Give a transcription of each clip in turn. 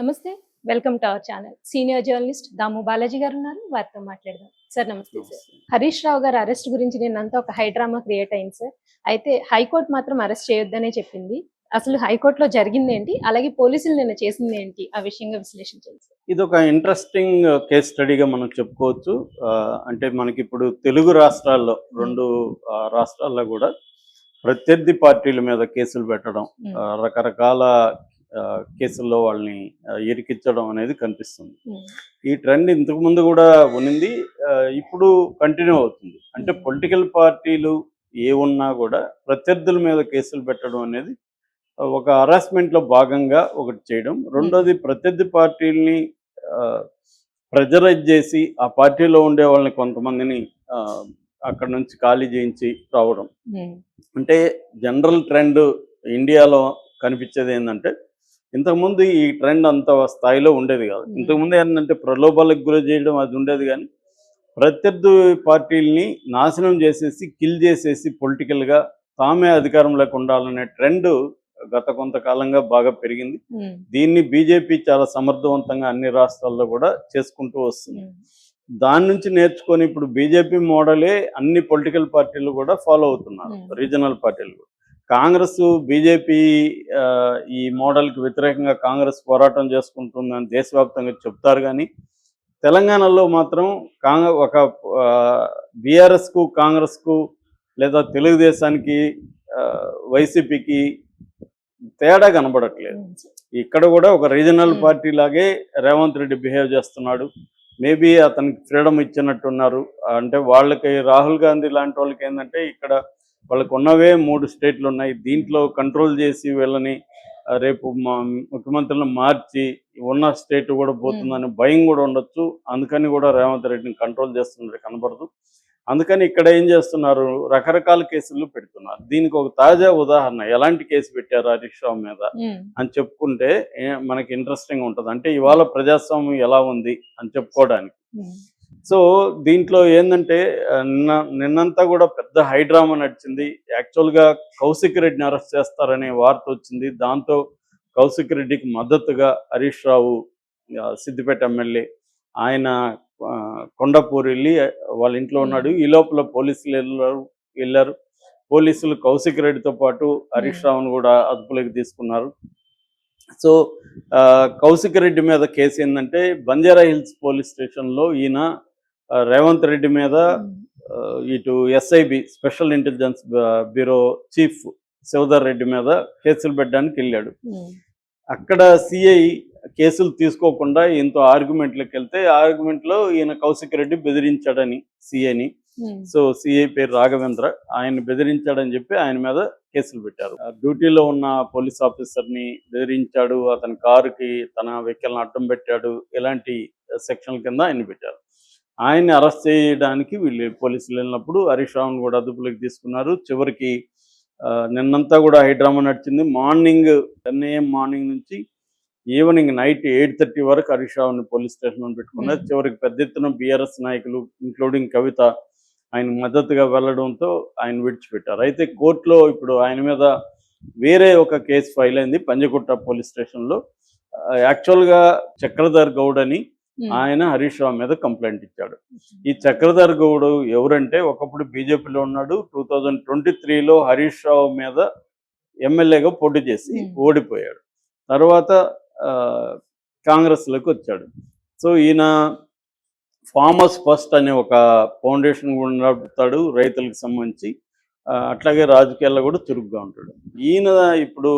నమస్తే. Welcome to our channel. Senior journalist Damu Balaji garu ఉన్నారు. వారితో మాట్లాడదాం. సార్ నమస్తే సార్. నమస్తే. హరీష్ రావు గారి అరెస్ట్ గురించి నిన్నంతా ఒక హై డ్రామా క్రియేట్ అయింది సార్. అయితే హైకోర్టు మాత్రం అరెస్ట్ చేయొద్దనే చెప్పింది. అసలు హైకోర్టులో జరిగిందేంటి? అలాగే పోలీసులు నిన్న చేసిందేంటి? ఆ విషయంగా విశ్లేషించండి సార్. ఇదొక ఇంట్రెస్టింగ్ కేస్ స్టడీగా మనం చెప్పుకోవచ్చు. అంటే మనకిప్పుడు తెలుగు రాష్ట్రాల్లో 2 రాష్ట్రాల్లో కూడా ప్రత్యర్థి పార్టీల మీద కేసులు పెట్టడం, రకరకాల కేసుల్లో వాళ్ళని ఇరికించడం అనేది కనిపిస్తుంది. ఈ ట్రెండ్ ఇంతకుముందు కూడా ఉన్నింది, ఇప్పుడు కంటిన్యూ అవుతుంది. అంటే పొలిటికల్ పార్టీలు ఏ ఉన్నా కూడా ప్రత్యర్థుల మీద కేసులు పెట్టడం అనేది ఒక హరాస్మెంట్లో భాగంగా ఒకటి చేయడం. రెండోది ప్రత్యర్థి పార్టీలని ప్రెజరైజ్ చేసి ఆ పార్టీలో ఉండే వాళ్ళని కొంతమందిని అక్కడ నుంచి ఖాళీ చేయించి రావడం. అంటే జనరల్ ట్రెండ్ ఇండియాలో కనిపించేది ఏంటంటే, ఇంతకుముందు ఈ ట్రెండ్ అంత స్థాయిలో ఉండేది కాదు. ఇంతకుముందు ఏంటంటే ప్రలోభాలకు గురి చేయడం అది ఉండేది, కానీ ప్రత్యర్థి పార్టీలని నాశనం చేసేసి కిల్ చేసేసి పొలిటికల్గా తామే అధికారంలోకి ఉండాలనే ట్రెండ్ గత కొంతకాలంగా బాగా పెరిగింది. దీన్ని బీజేపీ చాలా సమర్థవంతంగా అన్ని రాష్ట్రాల్లో కూడా చేసుకుంటూ వస్తుంది. దాని నుంచి నేర్చుకొని ఇప్పుడు బీజేపీ మోడలే అన్ని పొలిటికల్ పార్టీలు కూడా ఫాలో అవుతున్నారు, రీజనల్ పార్టీలు కూడా. కాంగ్రెస్, బీజేపీ ఈ మోడల్కి వ్యతిరేకంగా కాంగ్రెస్ పోరాటం చేసుకుంటుందని దేశవ్యాప్తంగా చెప్తారు, కానీ తెలంగాణలో మాత్రం ఒక బీఆర్ఎస్కు, కాంగ్రెస్కు లేదా తెలుగుదేశానికి, వైసీపీకి తేడా కనబడట్లేదు. ఇక్కడ కూడా ఒక రీజనల్ పార్టీ లాగే రేవంత్ రెడ్డి బిహేవ్ చేస్తున్నాడు. మేబీ అతనికి ఫ్రీడమ్ ఇచ్చినట్టున్నారు. అంటే వాళ్ళకి రాహుల్ గాంధీ లాంటి వాళ్ళకి ఏంటంటే, ఇక్కడ వాళ్ళకు ఉన్నవే 3 స్టేట్లు ఉన్నాయి. దీంట్లో కంట్రోల్ చేసి వీళ్ళని రేపు ముఖ్యమంత్రులను మార్చి ఉన్న స్టేట్ కూడా పోతుందని భయం కూడా ఉండొచ్చు. అందుకని కూడా రేవంత్ రెడ్డిని కంట్రోల్ చేస్తున్నట్టు కనబడదు. అందుకని ఇక్కడ ఏం చేస్తున్నారు, రకరకాల కేసులు పెడుతున్నారు. దీనికి ఒక తాజా ఉదాహరణ, ఎలాంటి కేసు పెట్టారు హరీష్ రావు మీద అని చెప్పుకుంటే మనకి ఇంట్రెస్టింగ్ ఉంటుంది. అంటే ఇవాళ ప్రజాస్వామ్యం ఎలా ఉంది అని చెప్పుకోవడానికి. సో దీంట్లో ఏంటంటే, నిన్నంతా కూడా పెద్ద హైడ్రామా నడిచింది. యాక్చువల్గా కౌశిక్ రెడ్డిని అరెస్ట్ చేస్తారనే వార్త వచ్చింది. దాంతో కౌశిక్ రెడ్డికి మద్దతుగా హరీష్ రావు, సిద్దిపేట ఎమ్మెల్యే, ఆయన కొండపూర్ వెళ్ళి వాళ్ళ ఇంట్లో ఉన్నాడు. ఈ లోపల పోలీసులు వెళ్ళారు. పోలీసులు కౌశిక్ రెడ్డితో పాటు హరీష్ రావును కూడా అదుపులోకి తీసుకున్నారు. సో కౌశిక్ రెడ్డి మీద కేసు ఏంటంటే, బంజారా హిల్స్ పోలీస్ స్టేషన్లో ఈయన రేవంత్ రెడ్డి మీద ఇటు SIB special intelligence bureau chief Shivadhar Reddy మీద కేసులు పెట్టడానికి వెళ్ళాడు. అక్కడ సిఐ కేసులు తీసుకోకుండా ఈయనతో ఆర్గ్యుమెంట్లోకి వెళ్తే, ఆర్గ్యుమెంట్లో ఈయన కౌశిక్ రెడ్డి బెదిరించాడని సిఐని, సో సిఐ పేరు రాఘవేంద్ర, ఆయన బెదిరించాడని చెప్పి ఆయన మీద కేసులు పెట్టారు. డ్యూటీలో ఉన్న పోలీస్ ఆఫీసర్ని బెదిరించాడు, అతని కారుకి తన వెహికల్ని అడ్డం పెట్టాడు, ఇలాంటి సెక్షన్ల కింద ఆయన పెట్టారు. ఆయన్ని అరెస్ట్ చేయడానికి వీళ్ళు పోలీసులు వెళ్ళినప్పుడు హరీష్ రావును కూడా అదుపులోకి తీసుకున్నారు. చివరికి నిన్నంతా కూడా హైడ్రామా నడిచింది. మార్నింగ్ 10 AM మార్నింగ్ నుంచి ఈవినింగ్ నైట్ 8:30 వరకు హరీష్ రావుని పోలీస్ స్టేషన్లో పెట్టుకున్నారు. చివరికి పెద్ద ఎత్తున బీఆర్ఎస్ నాయకులు ఇంక్లూడింగ్ కవిత ఆయన మద్దతుగా వెళ్లడంతో ఆయన విడిచిపెట్టారు. అయితే కోర్టులో ఇప్పుడు ఆయన మీద వేరే ఒక కేసు ఫైల్ అయింది పంజగుట్ట పోలీస్ స్టేషన్లో. యాక్చువల్గా చక్రధర్ గౌడ్ అని ఆయన హరీష్ రావు మీద కంప్లైంట్ ఇచ్చాడు. ఈ చక్రధర్ గౌడ్ ఎవరంటే, ఒకప్పుడు బీజేపీలో ఉన్నాడు. 2023లో హరీష్ రావు మీద ఎమ్మెల్యేగా పోటీ చేసి ఓడిపోయాడు. తర్వాత కాంగ్రెస్లోకి వచ్చాడు. సో ఈయన ఫార్మర్స్ ఫస్ట్ అనే ఒక ఫౌండేషన్ కూడా నడుపుతాడు రైతులకు సంబంధించి. అట్లాగే రాజకీయాల్లో కూడా చురుగ్గా ఉంటాడు. ఈయన ఇప్పుడు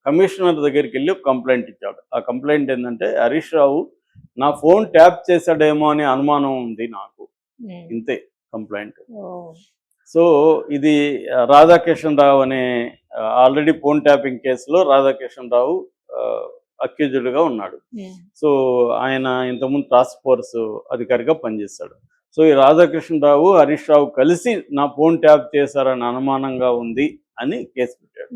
కమిషనర్ దగ్గరికి వెళ్ళి ఒక కంప్లైంట్ ఇచ్చాడు. ఆ కంప్లైంట్ ఏంటంటే, హరీష్ రావు నా ఫోన్ ట్యాప్ చేశాడేమో అనే అనుమానం ఉంది నాకు, ఇంతే కంప్లైంట్. సో ఇది రాధాకిషన్ రావు అనే ఆల్రెడీ ఫోన్ ట్యాపింగ్ కేసులో రాధాకిషన్ రావు అక్యూజ్డ్గా ఉన్నాడు. సో ఆయన ఇంతకుముందు టాస్క్ ఫోర్స్ అధికారిగా పనిచేశాడు. సో ఈ రాధాకృష్ణ రావు, హరీష్ రావు కలిసి నా ఫోన్ ట్యాప్ చేశారని అనుమానంగా ఉంది అని కేసు పెట్టాడు.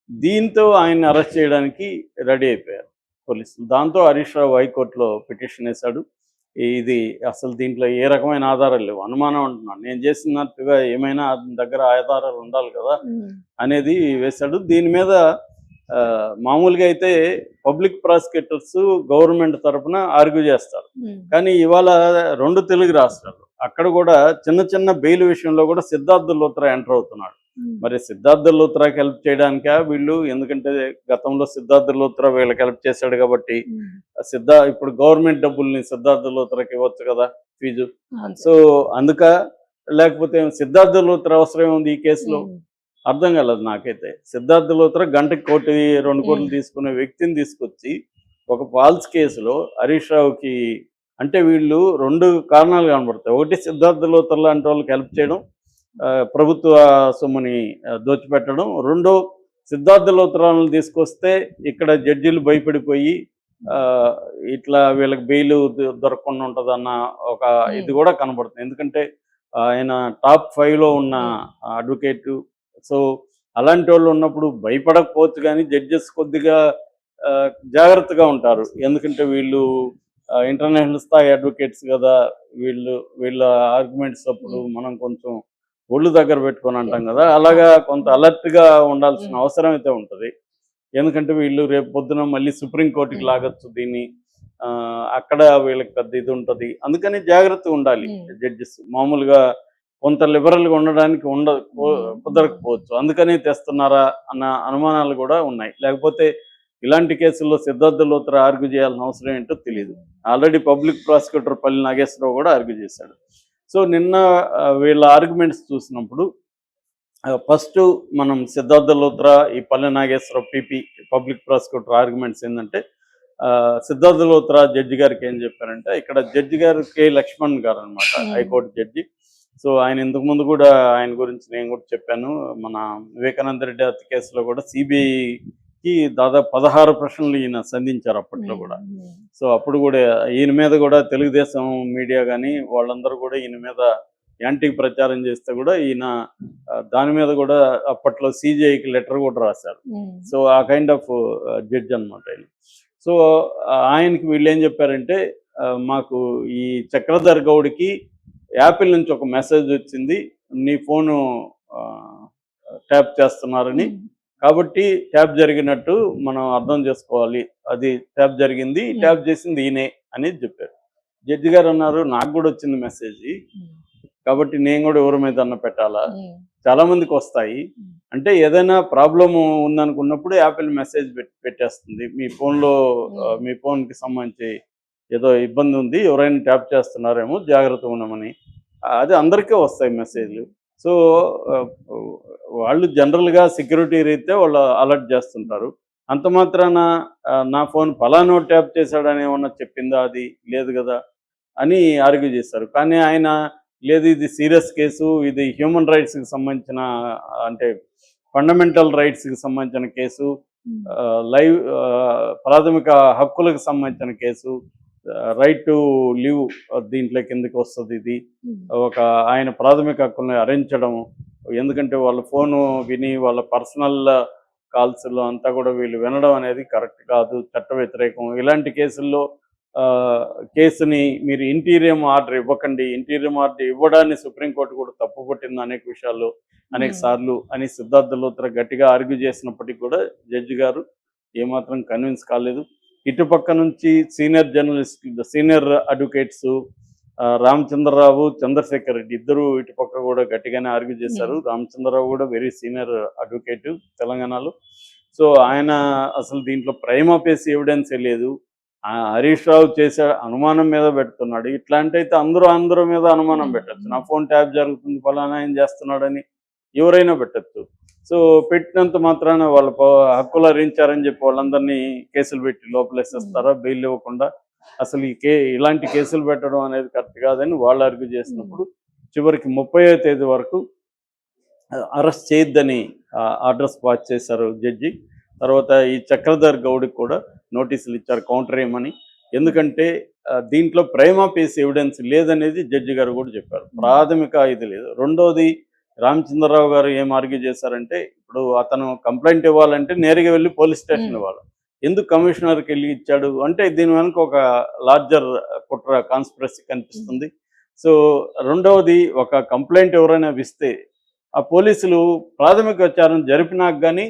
దీంతో ఆయన్ని అరెస్ట్ చేయడానికి రెడీ అయిపోయారు పోలీసులు. దాంతో హరీష్ రావు హైకోర్టులో పిటిషన్ వేశాడు. ఇది అసలు దీంట్లో ఏ రకమైన ఆధారాలు లేవు, అనుమానం అంటున్నాను, నేను చేసినట్టుగా ఏమైనా దగ్గర ఆధారాలు ఉండాలి కదా అనేది వేశాడు. దీని మీద మామూలుగా అయితే పబ్లిక్ ప్రాసిక్యూటర్స్ గవర్నమెంట్ తరపున ఆర్గ్యూ చేస్తారు. ఉమ్, కానీ ఇవాళ 2 తెలుగు రాష్ట్రాలు అక్కడ కూడా చిన్న చిన్న బెయిల్ విషయంలో కూడా సిద్ధార్థ లూత్రా ఎంటర్ అవుతున్నాడు. ఉమ్, మరి సిద్ధార్థ లూత్రాకి హెల్ప్ చేయడానికా వీళ్ళు? ఎందుకంటే గతంలో సిద్ధార్థ లూత్రా వీళ్ళకి హెల్ప్ చేశాడు కాబట్టి ఉమ్, ఇప్పుడు గవర్నమెంట్ డబ్బుల్ని సిద్ధార్థ లూత్రాకి ఇవ్వచ్చు కదా ఫీజు. అవును సో సార్. అందుక లేకపోతే సిద్ధార్థ లూత్రా అవసరం ఏముంది ఈ కేసులో? ఉమ్, అర్థం కాలేదు నాకైతే. సిద్ధార్థ లూత్రా గంటకి 1-2 కోట్లు ఉమ్, తీసుకునే వ్యక్తిని తీసుకొచ్చి ఒక ఫాల్స్ కేసులో హరీష్ రావుకి, అంటే వీళ్ళు 2 కారణాలు కనబడతాయి. ఒకటి సిద్ధార్థ లూత్రా లాంటి వాళ్ళకి హెల్ప్ చేయడం, ప్రభుత్వ సొమ్ముని దోచిపెట్టడం. రెండో, సిద్ధార్థ లూత్రాలను తీసుకొస్తే ఇక్కడ జడ్జీలు భయపడిపోయి ఆ, ఇట్లా వీళ్ళకి బెయిల్ దొరకకుండా ఉంటుందన్న ఒక ఇది ఉమ్, కూడా కనబడుతుంది. ఎందుకంటే ఆయన టాప్ 5లో ఉన్న ఉమ్, అడ్వకేటు. సో అలాంటి వాళ్ళు ఉన్నప్పుడు భయపడకపోవచ్చు, కానీ జడ్జెస్ కొద్దిగా ఆ, జాగ్రత్తగా ఉంటారు. ఎందుకంటే వీళ్ళు ఇంటర్నేషనల్ స్థాయి అడ్వకేట్స్ కదా. వీళ్ళ ఆర్గ్యుమెంట్స్ అప్పుడు ఉమ్, మనం కొంచెం ఒళ్ళు దగ్గర పెట్టుకొని అంటాం yes, కదా. yes. అలాగా కొంత అలర్ట్గా ఉండాల్సిన ఉమ్, అవసరం అయితే ఉంటుంది. ఎందుకంటే వీళ్ళు రేపు పొద్దున మళ్ళీ సుప్రీంకోర్టుకి ఉమ్, లాగొచ్చు దీన్ని. ఆ, అక్కడ వీళ్ళకి పెద్ద ఇది ఉంటుంది. అందుకని జాగ్రత్తగా ఉండాలి ఉమ్, జడ్జెస్. మామూలుగా కొంత లిబరల్గా ఉండడానికి ఉమ్, కుదరకపోవచ్చు. అందుకని తెస్తున్నారా అన్న అనుమానాలు కూడా ఉన్నాయి. లేకపోతే ఇలాంటి కేసుల్లో సిద్ధార్థ లూత్రా ఆర్గ్యూ చేయాల్సిన అవసరం ఏంటో తెలియదు. ఉమ్, ఆల్రెడీ పబ్లిక్ ప్రాసిక్యూటర్ పల్లి నాగేశ్వరరావు కూడా ఆర్గ్యూ చేశాడు. సో నిన్న వీళ్ళ ఆర్గ్యుమెంట్స్ చూసినప్పుడు ఫస్ట్ మనం సిద్ధార్థ లూత్రా, ఈ Palle Nageswararao PP public prosecutor arguments ఏంటంటే, సిద్ధార్థ లూత్రా జడ్జి గారికి ఏం చెప్పారంటే, ఇక్కడ జడ్జి గారు కె లక్ష్మణ్ గారు అనమాట, ఉమ్, హైకోర్టు జడ్జి. సో ఆయన ఇంతకుముందు కూడా ఆయన గురించి నేను కూడా చెప్పాను. మన వివేకానంద రెడ్డి హత్య కేసులో కూడా సిబిఐకి దాదాపు 16 ప్రశ్నలు ఈయన సంధించారు అప్పట్లో కూడా. ఉమ్, సో అప్పుడు కూడా ఈయన మీద కూడా తెలుగుదేశం మీడియా కానీ వాళ్ళందరూ కూడా ఈయన మీద యాంటీ ప్రచారం చేస్తే కూడా ఈయన దాని మీద కూడా అప్పట్లో సిజిఐకి లెటర్ కూడా రాశారు. ఉమ్, సో ఆ కైండ్ ఆఫ్ జడ్జ్ అనమాట ఆయన. సో ఆయనకి వీళ్ళు ఏం చెప్పారంటే, మాకు ఈ చక్రధర్ గౌడ్కి యాపిల్ నుంచి ఒక మెసేజ్ వచ్చింది, నీ ఫోను ట్యాప్ చేస్తున్నారని. ఉమ్, కాబట్టి ట్యాప్ జరిగినట్టు మనం అర్థం చేసుకోవాలి. అది ట్యాప్ జరిగింది, ట్యాప్ చేసింది ఈయనే అనేది చెప్పారు. జడ్జి గారు అన్నారు, నాకు కూడా వచ్చింది మెసేజ్, ఉమ్, కాబట్టి నేను కూడా ఎవరి మీద అన్న పెట్టాలా? ఉమ్, చాలా మందికి వస్తాయి. అంటే ఏదైనా ప్రాబ్లం ఉందనుకున్నప్పుడు యాపిల్ మెసేజ్ పెట్టేస్తుంది, మీ ఫోన్లో మీ ఫోన్కి సంబంధించి ఏదో ఇబ్బంది ఉంది, ఎవరైనా ట్యాప్ చేస్తున్నారేమో జాగ్రత్తగా ఉండమని. అది అందరికీ వస్తాయి మెసేజ్లు. సో వాళ్ళు జనరల్గా సెక్యూరిటీ రీత్యా వాళ్ళు అలర్ట్ చేస్తుంటారు. అంత మాత్రాన నా ఫోన్ ఫలానో ట్యాప్ చేశాడని ఏమన్నా చెప్పిందా? అది లేదు కదా అని ఆర్గ్యూ చేశారు. కానీ ఆయన లేదు, ఇది సీరియస్ కేసు, ఇది హ్యూమన్ రైట్స్కి సంబంధించిన, అంటే ఫండమెంటల్ రైట్స్కి సంబంధించిన కేసు, ఉమ్, లైవ్ ప్రాథమిక హక్కులకు సంబంధించిన కేసు, రైట్ టు లివ్ దీంట్లో కిందకి వస్తుంది. ఇది ఉమ్, ఒక ఆయన ప్రాథమిక హక్కుల్ని హరించడం. ఎందుకంటే వాళ్ళ ఫోను విని వాళ్ళ పర్సనల్ కాల్స్లో అంతా కూడా వీళ్ళు వినడం అనేది కరెక్ట్ కాదు, చట్ట వ్యతిరేకం. ఇలాంటి కేసుల్లో కేసుని మీరు ఇంటీరియం ఆర్డర్ ఇవ్వకండి, ఇంటీరియం ఆర్డర్ ఇవ్వడాన్ని సుప్రీంకోర్టు కూడా తప్పుపట్టింది అనేక విషయాల్లో, అనేక సార్లు అని సిద్ధార్థ లూత్రా గట్టిగా ఆర్గ్యూ చేసినప్పటికీ కూడా జడ్జి గారు ఏమాత్రం కన్విన్స్ కాలేదు. ఇటుపక్క నుంచి senior journalist, senior advocates Ramachandrarao, Chandrashekar Reddy ఇద్దరు ఇటుపక్క కూడా గట్టిగానే ఆర్గ్యూ చేశారు. రామచంద్రరావు కూడా వెరీ సీనియర్ అడ్వకేట్ తెలంగాణలో. సో ఆయన అసలు దీంట్లో ప్రైమా ఫేసి ఎవిడెన్సే లేదు, హరీష్ రావు చేసే అనుమానం మీద పెడుతున్నాడు. ఇట్లాంటి అయితే అందరూ మీద అనుమానం పెట్టచ్చు. నా ఫోన్ ట్యాప్ జరుగుతుంది, ఫలానా ఏం చేస్తున్నాడని ఎవరైనా పెట్టచ్చు. సో పెట్టినంత మాత్రాన వాళ్ళ హక్కులు హరించారని చెప్పి వాళ్ళందరినీ కేసులు పెట్టి లోపలేసేస్తారా బెయిల్ ఇవ్వకుండా? అసలు ఇలాంటి కేసులు పెట్టడం అనేది కరెక్ట్ కాదని వాళ్ళు ఆర్గ్యూ చేసినప్పుడు చివరికి 30వ తేదీ వరకు అరెస్ట్ చేయొద్దని ఆర్డర్స్ పాస్ చేశారు జడ్జి. తర్వాత ఈ చక్రధర్ గౌడ్కి కూడా నోటీసులు ఇచ్చారు కౌంటర్ ఏమని. ఎందుకంటే దీంట్లో ప్రైమా ఫేసి ఎవిడెన్స్ లేదనేది జడ్జి గారు కూడా చెప్పారు, ప్రాథమిక ఇది లేదు. రెండోది, రామచంద్రరావు గారు ఏం ఆర్గ్యూ చేశారంటే, ఇప్పుడు అతను కంప్లైంట్ ఇవ్వాలంటే నేరుగా వెళ్ళి పోలీస్ స్టేషన్ ఇవ్వాలి, ఎందుకు కమిషనర్కి వెళ్ళి ఇచ్చాడు అంటే దీని వెనుక ఒక లార్జర్ కుట్ర కాన్స్పిరసీ కనిపిస్తుంది. సో రెండవది, ఒక కంప్లైంట్ ఎవరైనా ఇస్తే ఆ పోలీసులు ప్రాథమిక విచారణ జరిపినాక కానీ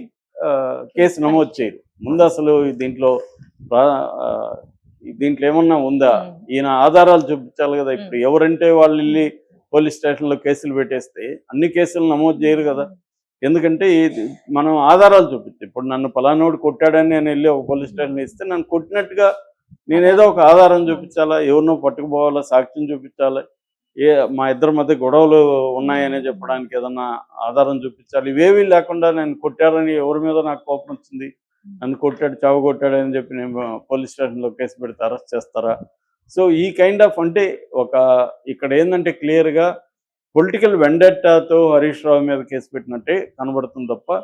కేసు నమోదు చేయరు. ముందు అసలు ఆ, దీంట్లో ఏమన్నా ఉందా, ఈయన ఆధారాలు చూపించాలి కదా. ఇప్పుడు ఎవరంటే వాళ్ళు వెళ్ళి పోలీస్ స్టేషన్లో కేసులు పెట్టేస్తే అన్ని కేసులు నమోదు చేయరు కదా. ఎందుకంటే మనం ఆధారాలు చూపించాం. ఇప్పుడు నన్ను పలానోడు కొట్టాడని నేను వెళ్ళి ఒక పోలీస్ స్టేషన్ ఇస్తే నన్ను కొట్టినట్టుగా నేనేదో ఒక ఆధారం చూపించాలా, ఎవరినో పట్టుకుపోవాలా, సాక్ష్యం చూపించాలి, మా ఇద్దరి మధ్య గొడవలు ఉన్నాయని చెప్పడానికి ఏదన్నా ఆధారం చూపించాలి. ఇవేవీ లేకుండా నేను కొట్టారని ఎవరి మీద నాకు కోపం వచ్చింది, నన్ను కొట్టాడు, చావు కొట్టాడు అని చెప్పి నేను పోలీస్ స్టేషన్లో కేసు పెడితే అరెస్ట్ చేస్తారా? సో ఈ కైండ్ ఆఫ్ అంటే ఇక్కడ ఏంటంటే క్లియర్గా పొలిటికల్ వెండెట్టాతో హరీష్ రావు మీద కేసు పెట్టినట్టే కనబడుతుంది తప్ప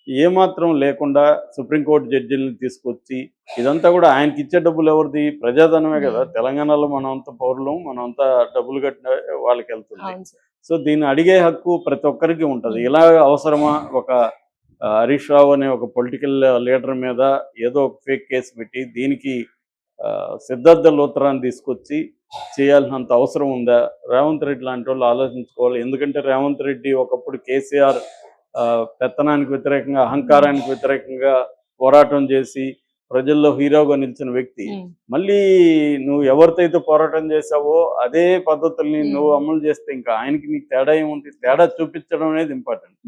ఏమాత్రం లేకుండా సుప్రీంకోర్టు జడ్జిలను తీసుకొచ్చి ఇదంతా కూడా ఆయనకి ఇచ్చే డబ్బులు ఎవరిది? ప్రజాధనమే కదా. తెలంగాణలో మనమంతా పౌరులం, మనమంతా డబ్బులు కట్టిన వాళ్ళకి వెళ్తుంది. సో దీన్ని అడిగే హక్కు ప్రతి ఒక్కరికి ఉంటుంది. ఇలా అవసరమా ఒక హరీష్ రావు అనే ఒక పొలిటికల్ లీడర్ మీద ఏదో ఒక ఫేక్ కేసు పెట్టి దీనికి సిద్ధార్థ లూత్రాన్ని తీసుకొచ్చి చేయాల్సినంత అవసరం ఉందా? రేవంత్ రెడ్డి లాంటి వాళ్ళు ఆలోచించుకోవాలి. ఎందుకంటే రేవంత్ రెడ్డి ఒకప్పుడు కేసీఆర్ పెత్తనానికి వ్యతిరేకంగా, అహంకారానికి వ్యతిరేకంగా పోరాటం చేసి ప్రజల్లో హీరోగా నిలిచిన వ్యక్తి. మళ్ళీ నువ్వు ఎవరితో అయితే పోరాటం చేసావో అదే పద్ధతుల్ని నువ్వు అమలు చేస్తే ఇంకా ఆయనకి నీకు తేడా ఏముంది? తేడా చూపించడం అనేది ఇంపార్టెంట్.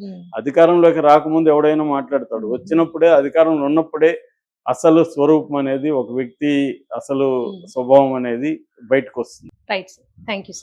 అధికారంలోకి రాకముందు ఎవడైనా మాట్లాడతాడు, వచ్చినప్పుడే అధికారంలో ఉన్నప్పుడే అసలు స్వరూపం అనేది, ఒక వ్యక్తి అసలు స్వభావం అనేది బయటకు వస్తుంది. Right sir, thank you sir.